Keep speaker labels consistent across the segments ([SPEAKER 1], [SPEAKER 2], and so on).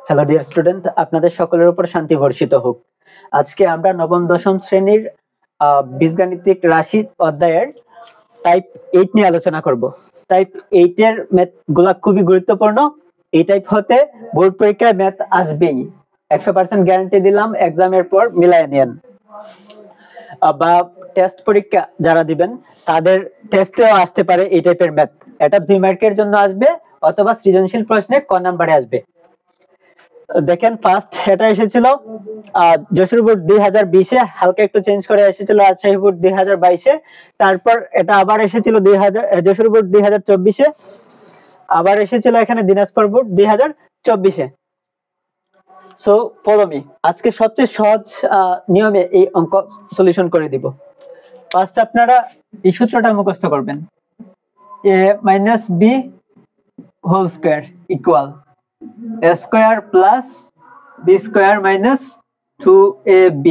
[SPEAKER 1] Hello dear student, আপনাদের সকলের উপর শান্তি বর্ষিত হোক। আজকে আমরা নবম দশম শ্রেণীর বীজগাণিতিক রাশি অধ্যায়ের টাইপ 8 নিয়ে আলোচনা করব। টাইপ 8 এর ম্যাথ গুলা খুবই গুরুত্বপূর্ণ। এই টাইপ হতে বোর্ড পরীক্ষায় ম্যাথ আসবেই, 100% গ্যারান্টি দিলাম। এক্সামের পর মিলায় নেন, বা টেস্ট পরীক্ষা যারা দিবেন তাদের টেস্টেও আসতে পারে এই টাইপের ম্যাথ। এটা 2 মার্কের জন্য আসবে অথবা সৃজনশীল প্রশ্নে ক নাম্বারে আসবে। দেখেন, ফার্স্ট এটা এসেছিল যশোর বোর্ড 2020-এ, হালকা একটু চেঞ্জ করে এসেছিল রাজশাহী বোর্ড 2022-এ। তারপর এটা আবার এসেছিল যশোর বোর্ড 2024-এ, আবার এসেছিল এখানে দিনাজপুর বোর্ড 2024-এ। সো ফলো মি, আজকে সবচেয়ে সহজ নিয়মে এই অঙ্ক সলিউশন করে দিব। ফার্স্ট আপনারা এই সূত্রটা মুখস্থ করবেন, a - b whole square equal a square plus b square minus 2ab।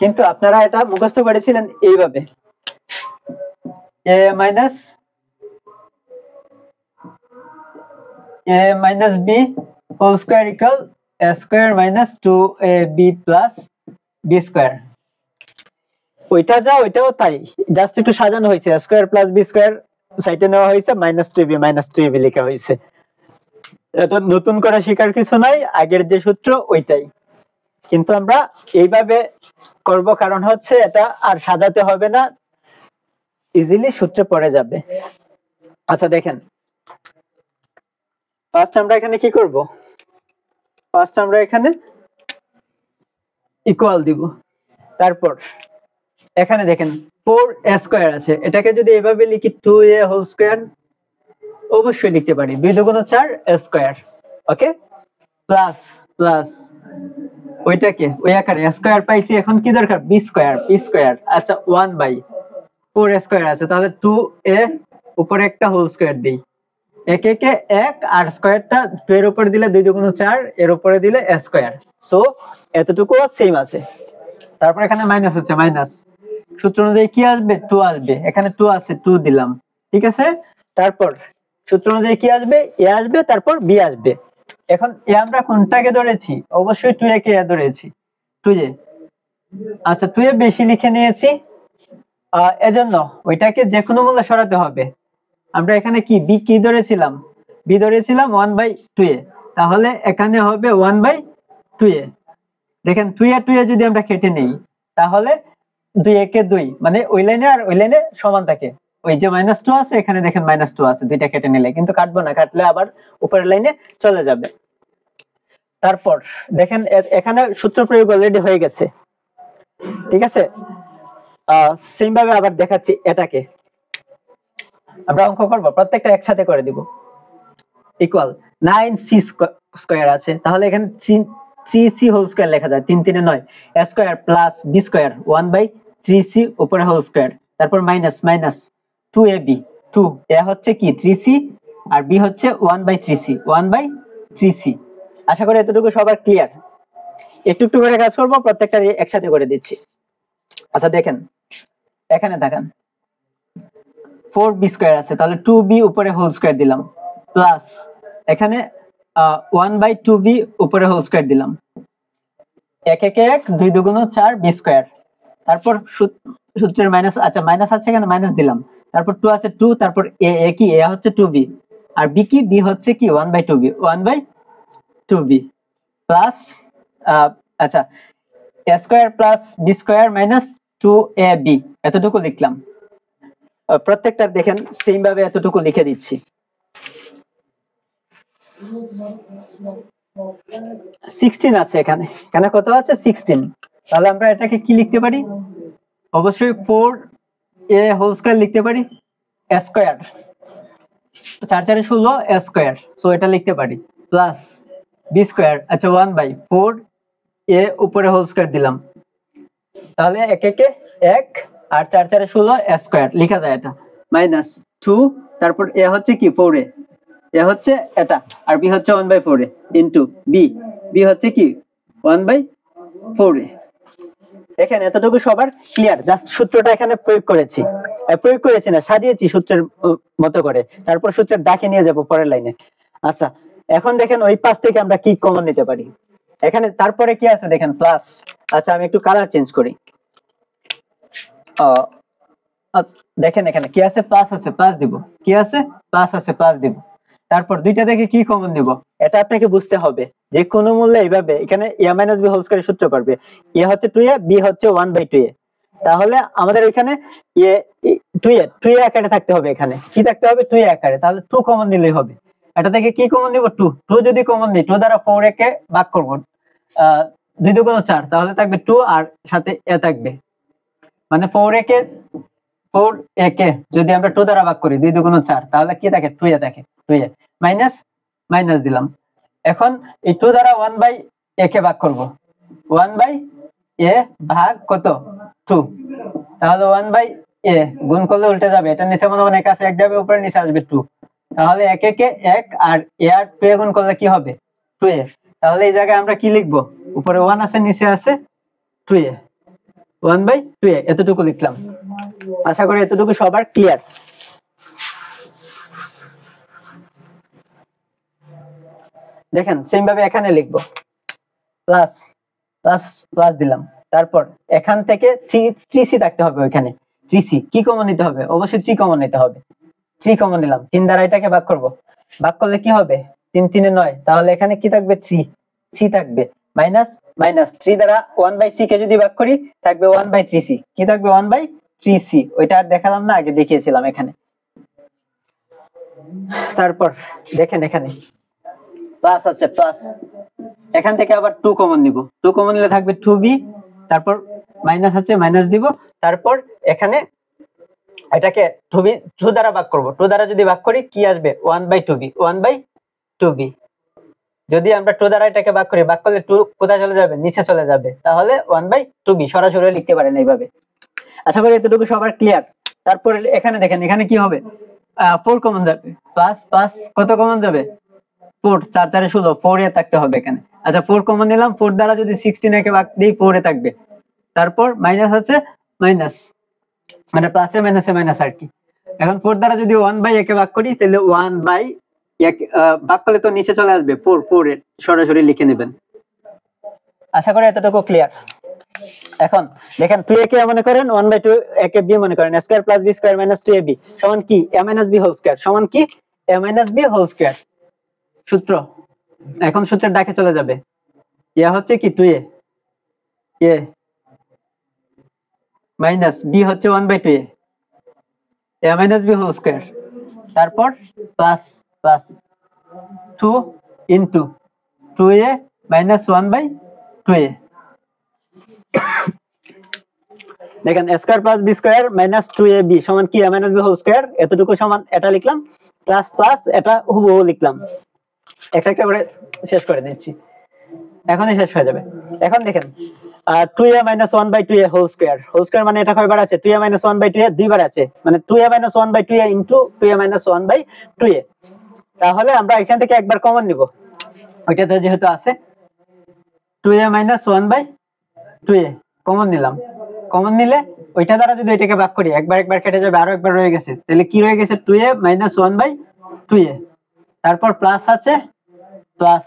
[SPEAKER 1] কিন্তু আপনারা এটা মুখস্থ করেছিলেন এইভাবে, a - b whole square equal a square minus 2ab plus b square. ওইটা যা ওইটাও তাই, জাস্ট একটু সাজানো হয়েছে। a square plus b square সাইডে নেওয়া হয়েছে, -2ab লেখা হয়েছে। এটা নতুন করে শেখার কিছু নাই, আগের যে সূত্র ওইটাই। কিন্তু আমরা এইভাবে করব, কারণ হচ্ছে এটা আর সাজাতে হবে না, ইজিলি সূত্রে পড়ে যাবে। আচ্ছা দেখেন, ফার্স্ট আমরা এখানে কি করব? ফার্স্ট আমরা এখানে ইকুয়াল দিব। তারপর এখানে দেখেন 4a স্কয়ার আছে, এটাকে যদি এভাবে লিখি 2a হোল স্কয়ার, অবশ্যই লিখতে পারি 2 × 4 a square. Okay, plus plus ওইটাকে ওই আকারে a স্কয়ার পাইছি, এখন কি দরকার? b square. আচ্ছা 1/4 a স্কয়ার আছে, তাহলে 2a উপরে একটা হোল স্কয়ার দেই, এক একে 1 আর স্কয়ারটা 2 এর উপরে দিলে 2 × 4, এর উপরে দিলে a স্কয়ার। সো এতটুকু সেম আছে। তারপর এখানে মাইনাস আছে, মাইনাস সূত্র অনুযায়ী কি আসবে? 2 আসবে। এখানে 2 আছে, 2 দিলাম, ঠিক আছে। তারপর সূত্র অনুযায়ী কি আসবে? a আসবে, তারপর b আসবে। এখন এ আমরা কোনটাকে ধরেছি? অবশ্যই 2a কে ধরেছি, 2a। আচ্ছা 2a বেশি লিখে নিয়েছি, এজন্য ওইটাকে যে কোনো মূল্যে সরাতে হবে। আমরা এখানে কি b কি ধরেছিলাম? b ধরেছিলাম 1/2a, তাহলে এখানে হবে 1/2a। দেখেন 2a যদি আমরা কেটে নেই, তাহলে 2 একে 2, মানে ওই লাইনে আর ওই লাইনে সমান থাকে। ওই যে -2 আছে, এখানে দেখেন -2 আছে, দুইটা কেটে নিলে, কিন্তু কাটবো না, কাটলে আবার উপরের লাইনে চলে যাবে। তারপর দেখেন এখানে সূত্র প্রয়োগ অলরেডি হয়ে গেছে, ঠিক আছে। সেম ভাবে আবার দেখাচ্ছি, এটাকে আমরা অঙ্ক করব, প্রত্যেকটা একসাথে করে দিব। ইকুয়াল 9c স্কয়ার আছে, তাহলে এখানে 3c হোল স্কয়ার লেখা যায়, 3 3 9 a square plus b square 1/3c উপরে হোল স্কয়ার। তারপর মাইনাস 2ab, 2 a হচ্ছে কি 3c আর b হচ্ছে 1/3c। আশা করি এতটুকু সবার ক্লিয়ার। একটু একটু করে কাজ করব, প্রত্যেকটা একসাথে করে দিচ্ছি। আচ্ছা দেখেন, এখানে দেখেন 4b স্কয়ার আছে, তাহলে 2b উপরে হোল স্কয়ার দিলাম, প্লাস এখানে 1/2b উপরে হোল স্কয়ার দিলাম, 1 একে 1, 2 2 4 b স্কয়ার। তারপর সূত্রের মাইনাস, আচ্ছা মাইনাস আছে এখানে, মাইনাস দিলাম। তারপর 2 আছে 2, তারপর a কি, a হচ্ছে 2b, আর b কি, b হচ্ছে কি 1/2b প্লাস আচ্ছা a square plus b square minus 2ab, এতটুকু লিখলাম। প্রত্যেকটা দেখেন সেম ভাবে এতটুকু লিখে দিচ্ছি। 16 আছে এখানে, এখানে কত আছে? 16। তাহলে আমরা এটাকে কি লিখতে পারি? অবশ্যই 4a হোল স্কয়ার লিখতে পারি, a square 4 4 16 a square, so এটা লিখতে পারি, প্লাস b স্কয়ার, আচ্ছা 1/4a উপরে হোল স্কয়ার দিলাম, তাহলে 1 একে 1 আর 4 4 16 a স্কয়ার লেখা যায় এটা, মাইনাস 2, তারপর a হচ্ছে কি 4a, a হচ্ছে এটা, আর b হচ্ছে 1/4a ইনটু b হচ্ছে কি 1/4a। এখানে এতটুকু সবার ক্লিয়ার? জাস্ট সূত্রটা এখানে প্রয়োগ করেছি না, সাজিয়েছি সূত্রের মতো করে, তারপর সূত্রের ডাকে নিয়ে যাব পরের লাইনে। আচ্ছা, এখন দেখেন ওই পাশ থেকে আমরা কি কমন নিতে পারি। এখানে তারপরে কি আছে দেখেন, প্লাস। আচ্ছা, আমি একটু কালার চেঞ্জ করি। দেখেন এখানে কি আছে, প্লাস আছে, প্লাস দিব। কি আছে, প্লাস আছে, প্লাস দিব। তারপর দুইটা থেকে কি কমন নিব, এটা আপনাকে বুঝতে হবে। যে কোনো মূল্যে এইভাবে এখানে a - b হোল স্কয়ার সূত্র করবে। a হচ্ছে 2a, b হচ্ছে 1/2a। তাহলে আমাদের এখানে a 2a আকারে থাকতে হবে। এখানে কি থাকতে হবে, 2a আকারে। তাহলে 2 কমন নিলেই হবে। এটা থেকে কি কমন নিব, 2 যদি কমন নিই, 2 দ্বারা 4a কে ভাগ করব, 2 দুগুণ 4, তাহলে থাকবে 2 আর সাথে a থাকবে, মানে 4a কে যদি আমরা 2 দ্বারা ভাগ করি, 2 দুগুণ 4, তাহলে কি থাকে, 2a থাকে। 2a মাইনাস মাইনাস দিলাম। এখন এই 2 দ্বারা 1/a কে ভাগ করব, 1/a ভাগ কত, 2। তাহলে 1/a গুণ করলে উল্টে যাবে, এটা নিচে মনে মনে কাছে 1 যাবে, উপরে নিচে আসবে 2। তাহলে 1 কে 1 আর a আর 2a গুণ করলে কি হবে, 2a। তাহলে এই জায়গায় আমরা কি লিখবো, উপরে 1 আছে, নিচে আছে 2a, 1/2a, এতটুকু লিখলাম। আশা করি এতটুকু সবার ক্লিয়ার। দেখেন সেম ভাবে এখানে লিখবো, প্লাস প্লাস প্লাস দিলাম। তারপর এখান থেকে 3c থাকতে হবে। ওইখানে 3c কি কমন নিতে হবে, অবশ্যই 3 কমন নিতে হবে। 3 কমন নিলাম, 3 দ্বারা এটাকে ভাগ করব, ভাগ করলে কি হবে, 3 3 এ 9, তাহলে এখানে কি থাকবে, 3c থাকবে। মাইনাস মাইনাস 3 দ্বারা 1/c কে যদি ভাগ করি, থাকবে 1/3c। কি থাকবে, 1/3c। ওইটা আর দেখালাম না, আগে দেখিয়েছিলাম এখানে। তারপর দেখেন এখানে প্লাস আছে, প্লাস। এখান থেকে আবার 2 কমন নিব, 2 কমন নিলে থাকবে 2b। তারপর মাইনাস আছে, মাইনাস দিব। তারপর এখানে এটাকে 2 দ্বারা ভাগ করব, 2 দ্বারা যদি ভাগ করি কি আসবে, 1/2b, 1/2b। যদি আমরা 2 দ্বারা এটাকে ভাগ করি, ভাগ করলে 2 কোথায় চলে যাবে, নিচে চলে যাবে। তাহলে 1/2b সরাসরি লিখতে পারেন এইভাবে। আশা করি এতটুকু সবার ক্লিয়ার। তারপর এখানে দেখেন, এখানে কি হবে, 4 কমন যাবে, প্লাস প্লাস কত কমন যাবে, 4, 4 4 16, 4a থাকতে হবে এখানে। আচ্ছা, 4 কমন নিলাম, 4 দ্বারা যদি 16 একে ভাগ দিই, 4a থাকবে। তারপর মাইনাস আছে, মাইনাস মানে প্লাসে মাইনাসে মাইনাস আর কি। এখন 4 দ্বারা যদি 1/a কে ভাগ করি, তাহলে 1/a ভাগ করলে তো নিচে চলে আসবে 4 এ সরাসরি লিখে নেবেন। আশা করি এতটুকু ক্লিয়ার। এখন দেখেন 2a কে মনে করেন 1/2, a কে b মনে করেন, a square plus b square minus 2ab সমান কি, a minus b whole square সমান কি, a minus b whole square. সূত্র, এখন সূত্রের ডাকে চলে যাবে। a হচ্ছে কি 2a, a মাইনাস b হচ্ছে 1/2a, a minus b whole square. তারপর plus plus 2 into 2a minus 1/2a। দেখেন a square plus b square minus 2ab সমান কি, a minus b whole square. এতটুকু সমান এটা লিখলাম, প্লাস প্লাস এটা হুবহু লিখলাম। একটা একটা করে শেষ করে দিচ্ছি, এখনই শেষ হয়ে যাবে। এখন দেখেন 2a minus 1/2a whole square, whole square মানে এটা কয়বার আছে, 2a মাইনাস 1/2a দুইবার আছে, মানে 2a minus 1/2a into 2a minus 1/2a। তাহলে আমরা এখান থেকে একবার কমন নিব, ওইটাতে যেহেতু আছে 2a মাইনাস 1/2a কমন নিলাম। কমন নিলে ওইটা দ্বারা যদি এটাকে ভাগ করি, একবার একবার কেটে যাবে, আরো একবার রয়ে গেছে, তাহলে কি রয়ে গেছে, 2a মাইনাস 1/2a। তারপর প্লাস আছে, প্লাস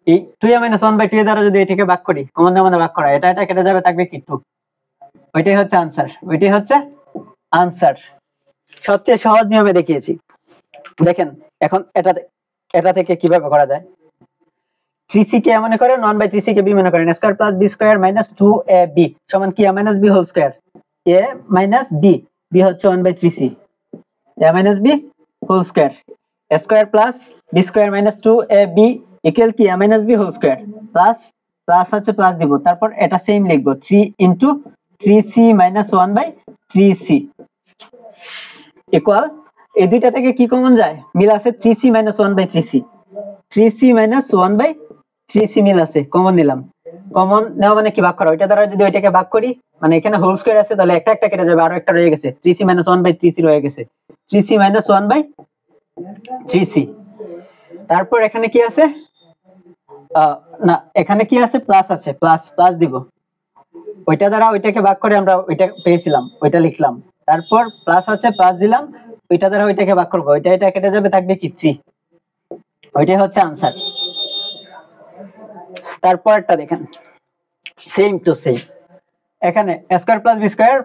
[SPEAKER 1] এই 2a মাইনাস 1/2a দ্বারা যদি এটাকে ভাগ করি, কমন মানে ভাগ করা, এটা এটা কেটে যাবে, থাকবে কি 2। ওইটাই হচ্ছে আনসার, ওইটাই হচ্ছে আনসার। সবচেয়ে সহজ নিয়মে দেখিয়েছি। দেখেন এখন এটা থেকে কিভাবে করা যায়। 3c কে মনে করেন 1/3c কে b মনে করেন, a square plus b square minus 2ab সমান কি, a minus b whole square. a minus b, b হচ্ছে 1/3c, a minus b whole square. a square plus b square minus 2ab equal কি, a minus b whole square. Plus plus আছে, plus দিব। তারপর এটা same লিখবো, 3 into 3c minus 1/3c equal, এই দুইটা থেকে কি কমন যায়, মিল আছে, 3c minus 1/3c, 3c minus 1/3c মিল আছে, কমন নিলাম। কমন নেওয়া মানে কি, ভাগ করা। ওইটা দ্বারা যদি ওইটাকে ভাগ করি, মানে এখানে হোল স্কয়ার আছে, তাহলে একটা একটা কেটে যাবে, আরো একটা রয়ে গেছে, 3c মাইনাস 1/3c রয়ে গেছে, 3c মাইনাস 1/3c। তারপর এখানে কি আছে, না এখানে কি আছে, প্লাস আছে, প্লাস প্লাস দিব। ওইটা দ্বারা ওইটাকে ভাগ করে আমরা ওইটা পেয়েছিলাম, ওইটা লিখলাম। তারপর প্লাস আছে, প্লাস দিলাম, ওইটা দ্বারা ওইটাকে ভাগ করবো, ওইটা এটা কেটে যাবে, থাকবে কি 3। ওইটাই হচ্ছে আনসার। তারপরটা দেখেন, সেম টু সেম। এখানে a square plus b square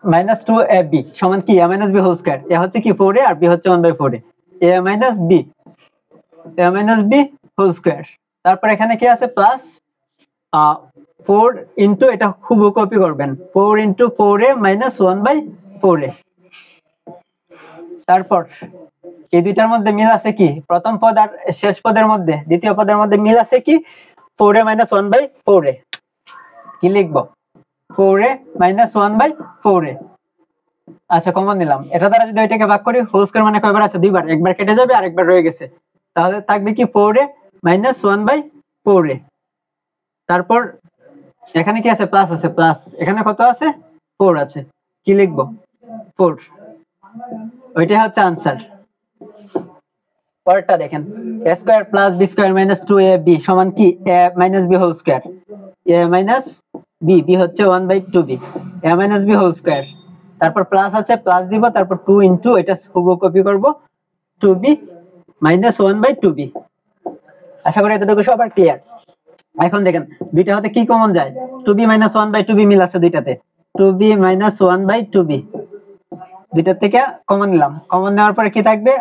[SPEAKER 1] minus 2ab সমান কি a minus b whole square. A হচ্ছে কি 4a আর b হচ্ছে 1/4a, a minus b whole square. তারপর এখানে কি আছে প্লাস 4 ইনটু, এটা খুব কপি করবেন, 4 ইনটু 4a মাইনাস 1/4a। তারপর এই দুইটার মধ্যে মিল আছে কি, প্রথম পদ আর শেষ পদের মধ্যে, দ্বিতীয় পদের মধ্যে মিল আছে কি 4a মাইনাস 1/4a। কি লিখবো 4a মাইনাস 1/4a। আচ্ছা কমন নিলাম, এটা দ্বারা যদি ওইটাকে ভাগ করি, হোল স্কয়ার মানে কয়বার আছে, দুইবার, একবার কেটে যাবে আর একবার রয়ে গেছে, তাহলে থাকবে কি 4a মাইনাস 1/4a। তারপর এখানে কি আছে প্লাস আছে, প্লাস এখানে কত আছে 4 আছে, কি লিখবো 4। ওইটাই হচ্ছে আনসার। পরেরটা দেখেন, a square plus b square minus 2ab সমান কি a minus b whole square. a minus b হচ্ছে 1/2b, a minus b whole square. তারপর প্লাস আছে, প্লাস দিব, তারপর 2 ইনটু, এটা হুবহু কপি করব, 2b মাইনাস 1/2b। আশা করি এতটুকু সবার ক্লিয়ার। এখন দেখেন দুইটা হতে কি কমন যায়, 2b মাইনাস 1/2b মিল আছে দুইটাতে, 2b মাইনাস 1/2b দুইটার থেকে কমন নিলাম। কমন নেওয়ার পরে কি থাকবে,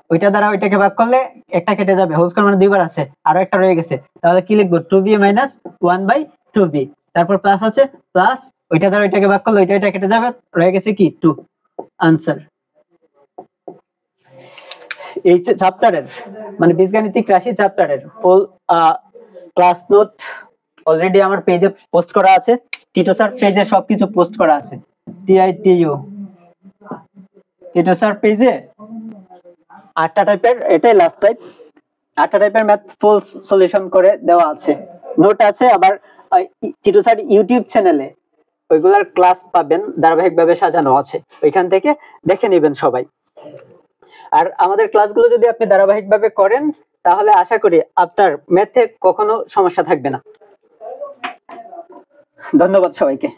[SPEAKER 1] ওইটা দ্বারা ওইটাকে ভাগ করলে একটা কেটে যাবে, হোল স্কয়ার মানে দুইবার আছে, আরো একটা রয়ে গেছে, তাহলে কি লিখবো 2b মাইনাস 1/2b। তারপর প্লাস আছে, প্লাস ওইটা দ্বারা ওইটাকে ভাগ করলে ওইটা কেটে যাবে, রয়ে গেছে কি 2। আনসার। এই চ্যাপ্টারের মানে বীজগাণিতিক রাশি চ্যাপ্টারের ফুল ক্লাস নোট অলরেডি আমার পেজে পোস্ট করা আছে, টিটো স্যার পেজে সবকিছু পোস্ট করা আছে, টিটো স্যার পেজে 8টা টাইপের, এটাই লাস্ট টাইপ, 8টা টাইপের ম্যাথ ফুল সলিউশন করে দেওয়া আছে, নোট আছে। আবার টিটো স্যার ইউটিউব চ্যানেলে ওইগুলার ক্লাস পাবেন, ধারাবাহিকভাবে সাজানো আছে, ওইখান থেকে দেখে নেবেন সবাই। আর আমাদের ক্লাসগুলো যদি আপনি ধারাবাহিকভাবে করেন, তাহলে আশা করি আপনার ম্যাথে কখনো সমস্যা থাকবে না। ধন্যবাদ সবাইকে।